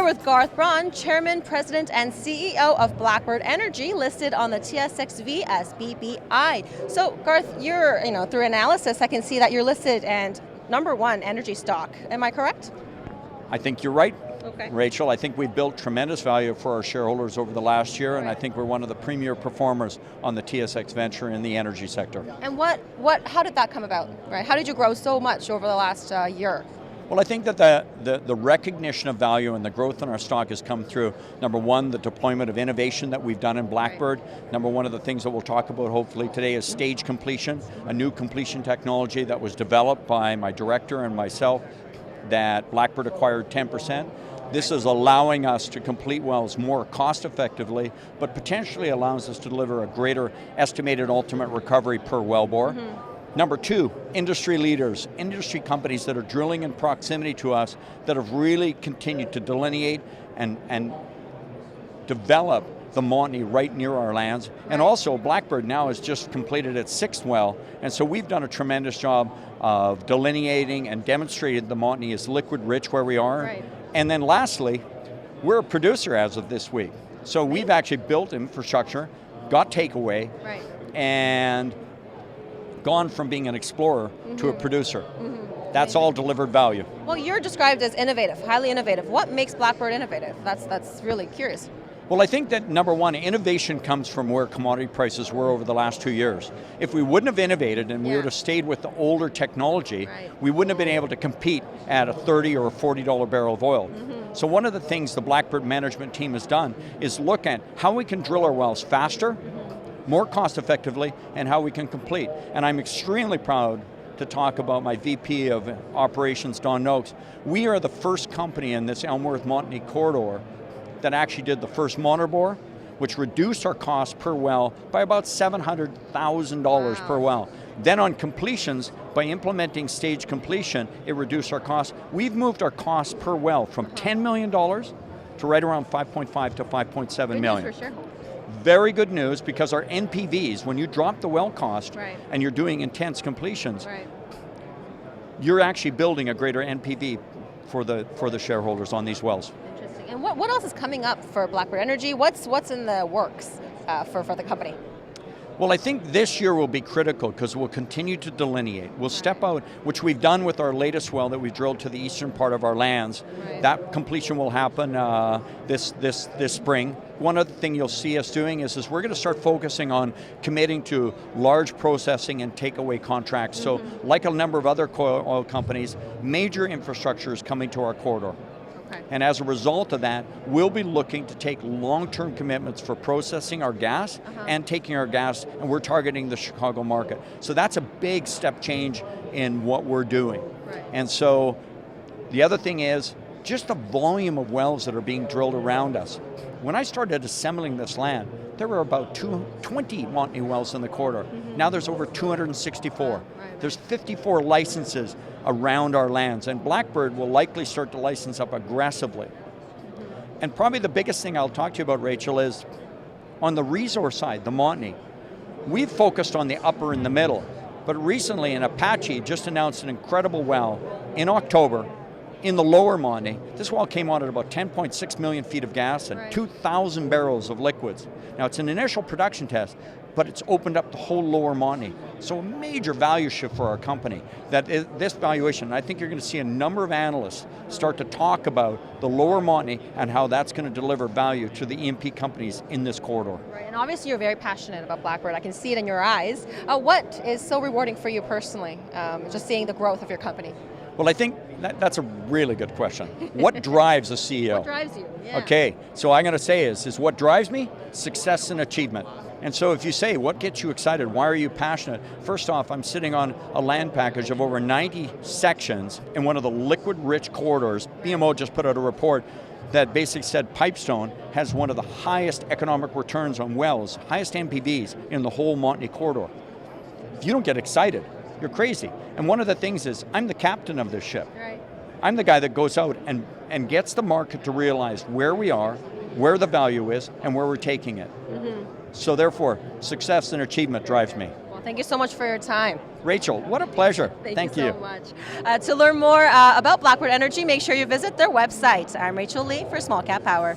We're with Garth Braun, Chairman, President, and CEO of Blackbird Energy, listed on the TSXV as BBI. So, Garth, through analysis, I can see that you're listed and #1 energy stock. Am I correct? I think you're right, okay. Rachel. I think we've built tremendous value for our shareholders over the last year, and I think we're one of the premier performers on the TSX Venture in the energy sector. And how did that come about? Right? How did you grow so much over the last year? Well, I think that the recognition of value and the growth in our stock has come through, #1, the deployment of innovation that we've done in Blackbird. #1 of the things that we'll talk about hopefully today is stage completion, a new completion technology that was developed by my director and myself that Blackbird acquired 10%. This is allowing us to complete wells more cost effectively, but potentially allows us to deliver a greater estimated ultimate recovery per wellbore. #2, industry leaders, industry companies that are drilling in proximity to us that have really continued to delineate and develop the Montney right near our lands. And also Blackbird now has just completed its 6th well, and so we've done a tremendous job of delineating and demonstrating the Montney is liquid rich where we are. Right. And then lastly, we're a producer as of this week. So we've actually built infrastructure, got takeaway, and gone from being an explorer to a producer. That's all delivered value. Well, you're described as innovative, highly innovative. What makes Blackbird innovative? That's really curious. Well, I think that #1, innovation comes from where commodity prices were over the last 2 years. If we wouldn't have innovated and we would have stayed with the older technology, we wouldn't have been able to compete at a $30 or a $40 barrel of oil. So one of the things the Blackbird management team has done is look at how we can drill our wells faster, more cost effectively, and how we can complete. And I'm extremely proud to talk about my VP of Operations, Don Noakes. We are the first company in this Elmworth Montney corridor that actually did the first monitor bore, which reduced our cost per well by about $700,000 per well. Then on completions, by implementing stage completion, it reduced our cost. We've moved our cost per well from $10 million to right around 5.5 to 5.7 million. Good news for shareholders. Very good news, because our NPVs, when you drop the well cost and you're doing intense completions, you're actually building a greater NPV for the shareholders on these wells. Interesting. And what else is coming up for Blackbird Energy? What's in the works for the company? Well, I think this year will be critical because we'll continue to delineate. We'll step out, which we've done with our latest well that we drilled to the eastern part of our lands. That completion will happen this spring. One other thing you'll see us doing is we're going to start focusing on committing to large processing and takeaway contracts. So like a number of other oil companies, major infrastructure is coming to our corridor. And as a result of that, we'll be looking to take long-term commitments for processing our gas and taking our gas, and we're targeting the Chicago market. So that's a big step change in what we're doing. And so the other thing is just the volume of wells that are being drilled around us. When I started assembling this land, there were about 20 Montney wells in the corridor. Now there's over 264. There's 54 licenses around our lands, and Blackbird will likely start to license up aggressively. And probably the biggest thing I'll talk to you about, Rachel, is on the resource side, the Montney. We've focused on the upper and the middle, but recently in Apache just announced an incredible well in October in the lower Montney. This well came on at about 10.6 million feet of gas and 2,000 barrels of liquids. Now it's an initial production test, but it's opened up the whole lower Montney. So a major value shift for our company. This valuation, I think you're going to see a number of analysts start to talk about the lower Montney and how that's going to deliver value to the E&P companies in this corridor. Right, and obviously you're very passionate about Blackbird. I can see it in your eyes. What is so rewarding for you personally, just seeing the growth of your company? Well, I think that's a really good question. What drives a CEO? What drives you? Yeah. Okay, so I'm going to say is what drives me? Success and achievement. And so if you say, what gets you excited? Why are you passionate? First off, I'm sitting on a land package of over 90 sections in one of the liquid-rich corridors. BMO just put out a report that basically said Pipestone has one of the highest economic returns on wells, highest NPVs in the whole Montney corridor. If you don't get excited, you're crazy. And one of the things is, I'm the captain of this ship. I'm the guy that goes out and gets the market to realize where we are, where the value is, and where we're taking it. So therefore, success and achievement drives me. Well, Thank you so much for your time. Rachel, what a pleasure. Thank you so much. To learn more about Blackbird Energy, make sure you visit their website. I'm Rachel Lee for SmallCapPower.